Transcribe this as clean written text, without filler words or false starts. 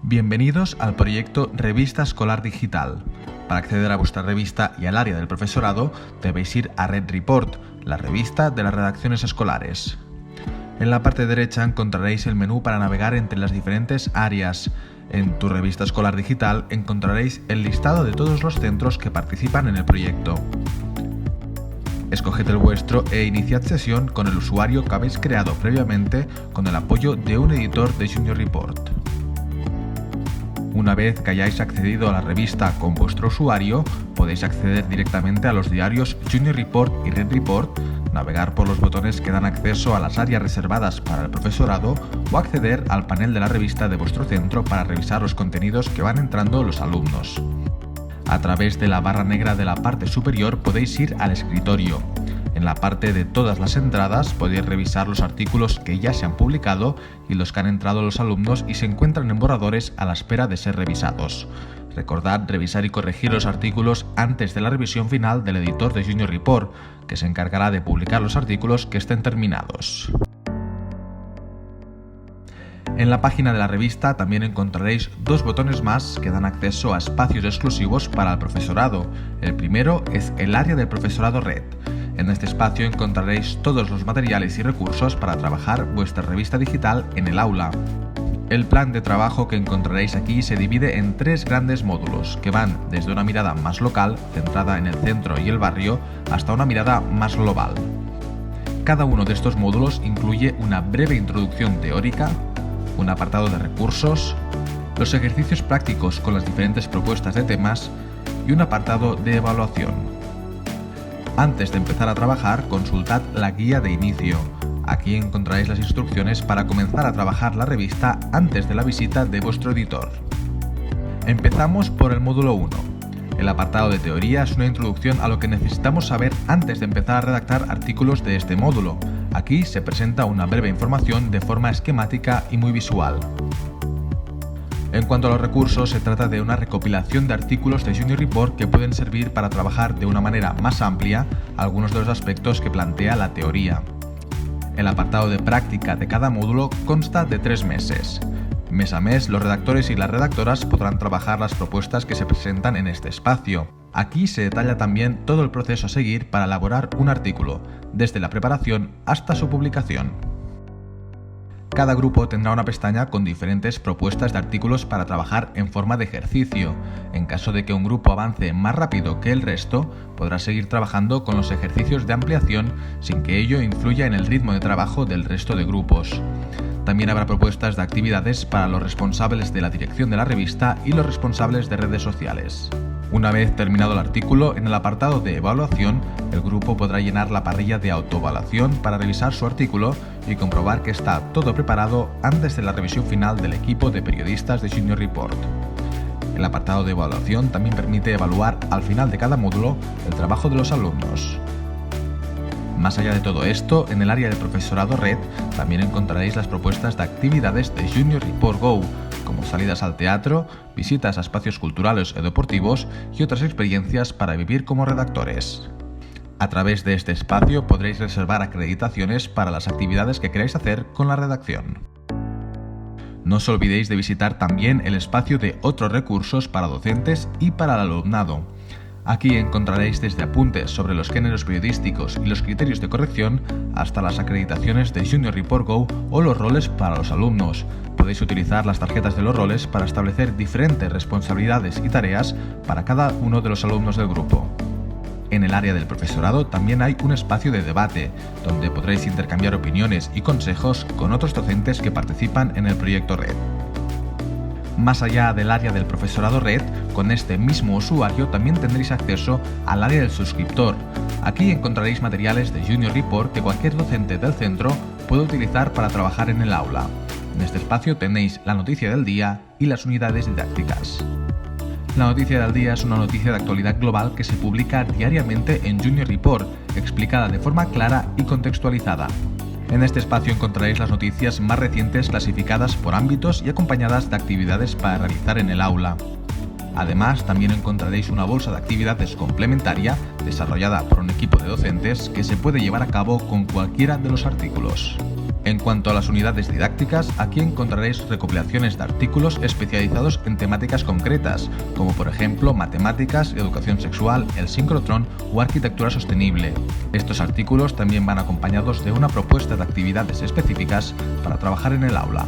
Bienvenidos al proyecto Revista Escolar Digital. Para acceder a vuestra revista y al área del profesorado, debéis ir a Red Report, la revista de las redacciones escolares. En la parte derecha encontraréis el menú para navegar entre las diferentes áreas. En tu revista escolar digital encontraréis el listado de todos los centros que participan en el proyecto. Escoged el vuestro e iniciad sesión con el usuario que habéis creado previamente con el apoyo de un editor de Junior Report. Una vez que hayáis accedido a la revista con vuestro usuario, podéis acceder directamente a los diarios Junior Report y Red Report, navegar por los botones que dan acceso a las áreas reservadas para el profesorado o acceder al panel de la revista de vuestro centro para revisar los contenidos que van entrando los alumnos. A través de la barra negra de la parte superior podéis ir al escritorio. En la parte de todas las entradas podéis revisar los artículos que ya se han publicado y los que han entrado los alumnos y se encuentran en borradores a la espera de ser revisados. Recordad revisar y corregir los artículos antes de la revisión final del editor de Junior Report, que se encargará de publicar los artículos que estén terminados. En la página de la revista también encontraréis dos botones más que dan acceso a espacios exclusivos para el profesorado. El primero es el área del profesorado Red. En este espacio encontraréis todos los materiales y recursos para trabajar vuestra revista digital en el aula. El plan de trabajo que encontraréis aquí se divide en tres grandes módulos, que van desde una mirada más local, centrada en el centro y el barrio, hasta una mirada más global. Cada uno de estos módulos incluye una breve introducción teórica, un apartado de recursos, los ejercicios prácticos con las diferentes propuestas de temas y un apartado de evaluación. Antes de empezar a trabajar, consultad la guía de inicio. Aquí encontraréis las instrucciones para comenzar a trabajar la revista antes de la visita de vuestro editor. Empezamos por el módulo 1. El apartado de teoría es una introducción a lo que necesitamos saber antes de empezar a redactar artículos de este módulo. Aquí se presenta una breve información de forma esquemática y muy visual. En cuanto a los recursos, se trata de una recopilación de artículos de Junior Report que pueden servir para trabajar de una manera más amplia algunos de los aspectos que plantea la teoría. El apartado de práctica de cada módulo consta de 3 meses. Mes a mes, los redactores y las redactoras podrán trabajar las propuestas que se presentan en este espacio. Aquí se detalla también todo el proceso a seguir para elaborar un artículo, desde la preparación hasta su publicación. Cada grupo tendrá una pestaña con diferentes propuestas de artículos para trabajar en forma de ejercicio. En caso de que un grupo avance más rápido que el resto, podrá seguir trabajando con los ejercicios de ampliación sin que ello influya en el ritmo de trabajo del resto de grupos. También habrá propuestas de actividades para los responsables de la dirección de la revista y los responsables de redes sociales. Una vez terminado el artículo, en el apartado de evaluación, el grupo podrá llenar la parrilla de autoevaluación para revisar su artículo y comprobar que está todo preparado antes de la revisión final del equipo de periodistas de Junior Report. El apartado de evaluación también permite evaluar al final de cada módulo el trabajo de los alumnos. Más allá de todo esto, en el área del profesorado Red también encontraréis las propuestas de actividades de Junior Report Go, como salidas al teatro, visitas a espacios culturales o deportivos y otras experiencias para vivir como redactores. A través de este espacio podréis reservar acreditaciones para las actividades que queráis hacer con la redacción. No os olvidéis de visitar también el espacio de otros recursos para docentes y para el alumnado. Aquí encontraréis desde apuntes sobre los géneros periodísticos y los criterios de corrección hasta las acreditaciones de Junior Report Go o los roles para los alumnos. Podéis utilizar las tarjetas de los roles para establecer diferentes responsabilidades y tareas para cada uno de los alumnos del grupo. En el área del profesorado también hay un espacio de debate, donde podréis intercambiar opiniones y consejos con otros docentes que participan en el proyecto Red. Más allá del área del profesorado Red, con este mismo usuario también tendréis acceso al área del suscriptor. Aquí encontraréis materiales de Junior Report que cualquier docente del centro puede utilizar para trabajar en el aula. En este espacio tenéis la noticia del día y las unidades didácticas. La noticia del día es una noticia de actualidad global que se publica diariamente en Junior Report, explicada de forma clara y contextualizada. En este espacio encontraréis las noticias más recientes clasificadas por ámbitos y acompañadas de actividades para realizar en el aula. Además, también encontraréis una bolsa de actividades complementaria desarrollada por un equipo de docentes que se puede llevar a cabo con cualquiera de los artículos. En cuanto a las unidades didácticas, aquí encontraréis recopilaciones de artículos especializados en temáticas concretas, como por ejemplo matemáticas, educación sexual, el sincrotrón o arquitectura sostenible. Estos artículos también van acompañados de una propuesta de actividades específicas para trabajar en el aula.